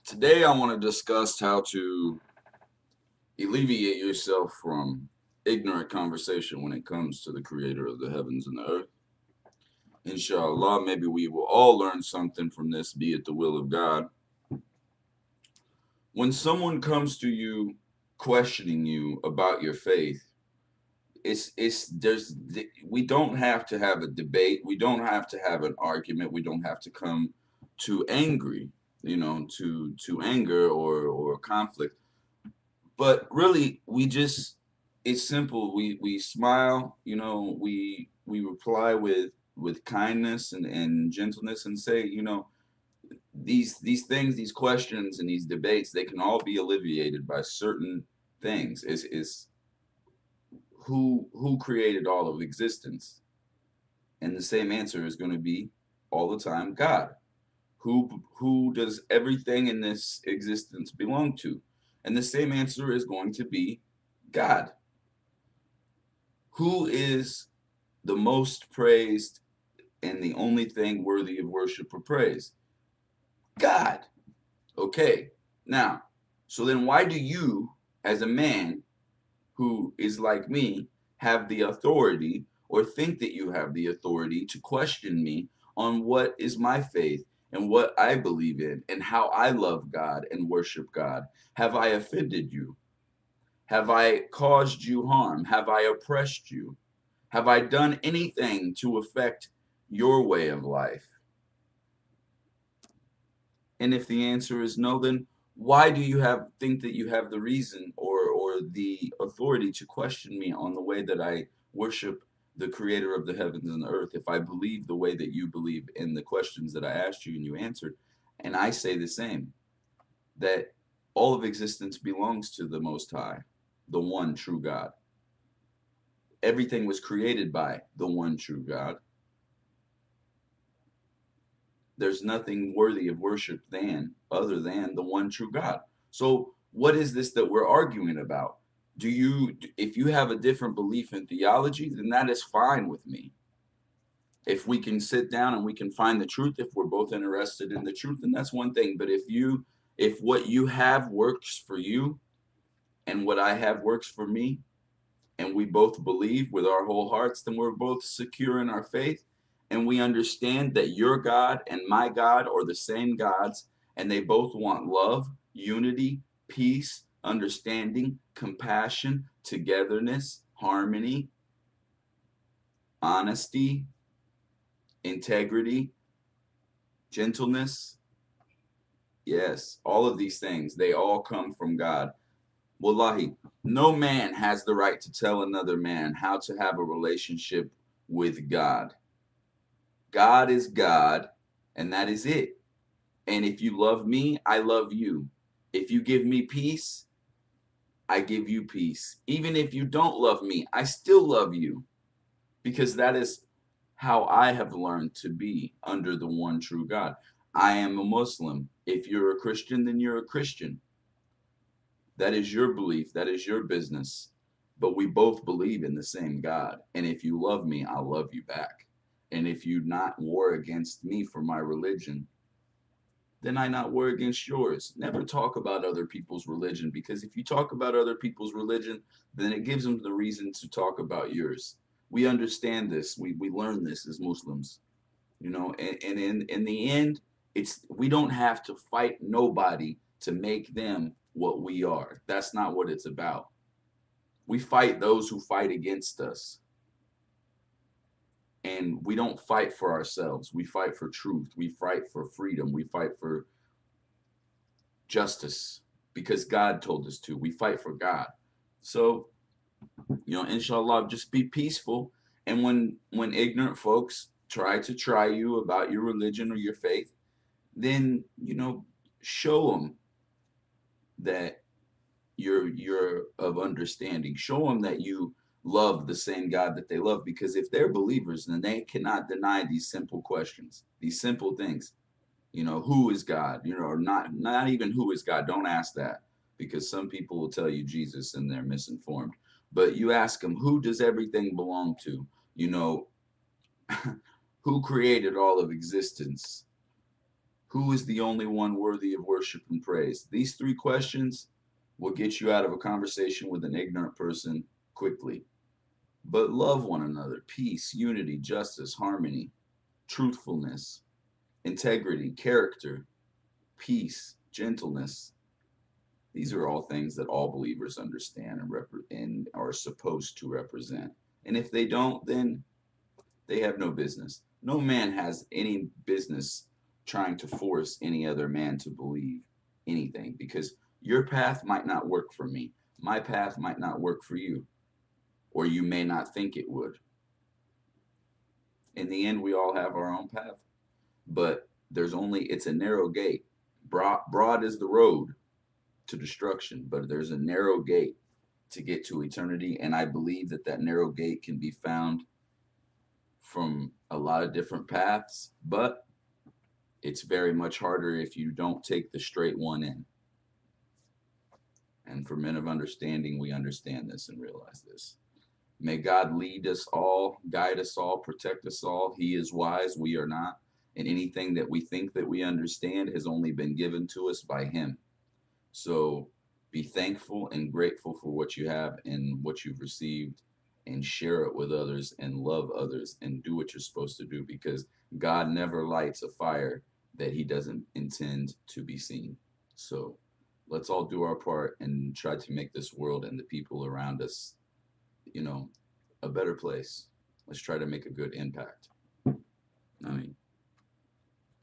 Today, I want to discuss how to alleviate yourself from ignorant conversation when it comes to the creator of the heavens and the earth. Inshallah, maybe we will all learn something from this, be it the will of God. When someone comes to you questioning you about your faith, it's there's we don't have to have a debate, we don't have to have an argument, we don't have to come to angry, to anger or conflict. But really, it's simple. We smile, we reply with kindness and gentleness and say, these things, these questions and these debates, they can all be alleviated by certain things. Is who created all of existence? And the same answer is going to be all the time God. Who does everything in this existence belong to? And the same answer is going to be God. Who is the most praised and the only thing worthy of worship or praise? God. Okay. Now, so then why do you, as a man who is like me, have the authority or think that you have the authority to question me on what is my faith and what I believe in and how I love God and worship God? Have I offended you? Have I caused you harm? Have I oppressed you? Have I done anything to affect your way of life? And if the answer is no, then why do you think that you have the reason or the authority to question me on the way that I worship the creator of the heavens and the earth? If I believe the way that you believe in the questions that I asked you and you answered, and I say the same, that all of existence belongs to the Most High, the one true God. Everything was created by the one true God. There's nothing worthy of worship than other than the one true God. So what is this that we're arguing about? If you have a different belief in theology, then that is fine with me. If we can sit down and we can find the truth, if we're both interested in the truth, then that's one thing. But if what you have works for you and what I have works for me, and we both believe with our whole hearts, then we're both secure in our faith. And we understand that your God and my God are the same gods, and they both want love, unity, peace, understanding, compassion, togetherness, harmony, honesty, integrity, gentleness. Yes, all of these things, they all come from God. Wallahi, no man has the right to tell another man how to have a relationship with God. God is God, and that is it. And if you love me, I love you. If you give me peace, I give you peace. Even if you don't love me, I still love you because that is how I have learned to be under the one true God. I am a Muslim. If you're a Christian, then you're a Christian. That is your belief, that is your business. But we both believe in the same God. And if you love me, I'll love you back. And if you not war against me for my religion, then I not war against yours. Never talk about other people's religion, because if you talk about other people's religion, then it gives them the reason to talk about yours. We understand this. We learn this as Muslims, and in the end, we don't have to fight nobody to make them what we are. That's not what it's about. We fight those who fight against us. And we don't fight for ourselves. We fight for truth. We fight for freedom. We fight for justice because God told us to. We fight for God. So, inshallah, just be peaceful. And when ignorant folks try you about your religion or your faith, then show them that you're of understanding. Show them that you love the same God that they love, because if they're believers, then they cannot deny these simple questions, these simple things. Who is God? Or not even who is God. Don't ask that, because some people will tell you Jesus and they're misinformed. But you ask them, who does everything belong to? You know, who created all of existence? Who is the only one worthy of worship and praise? These three questions will get you out of a conversation with an ignorant person quickly. But love one another, peace, unity, justice, harmony, truthfulness, integrity, character, peace, gentleness. These are all things that all believers understand and are supposed to represent. And if they don't, then they have no business. No man has any business trying to force any other man to believe anything, because your path might not work for me. My path might not work for you, or you may not think it would. In the end, we all have our own path, but it's a narrow gate. Broad is the road to destruction, but there's a narrow gate to get to eternity. And I believe that that narrow gate can be found from a lot of different paths, but it's very much harder if you don't take the straight one in. And for men of understanding, we understand this and realize this. May God lead us all, guide us all, protect us all. He is wise, we are not. And anything that we think that we understand has only been given to us by Him. So be thankful and grateful for what you have and what you've received, and share it with others and love others and do what you're supposed to do, because God never lights a fire that He doesn't intend to be seen. So let's all do our part and try to make this world and the people around us, you know, a better place. Let's try to make a good impact. I mean,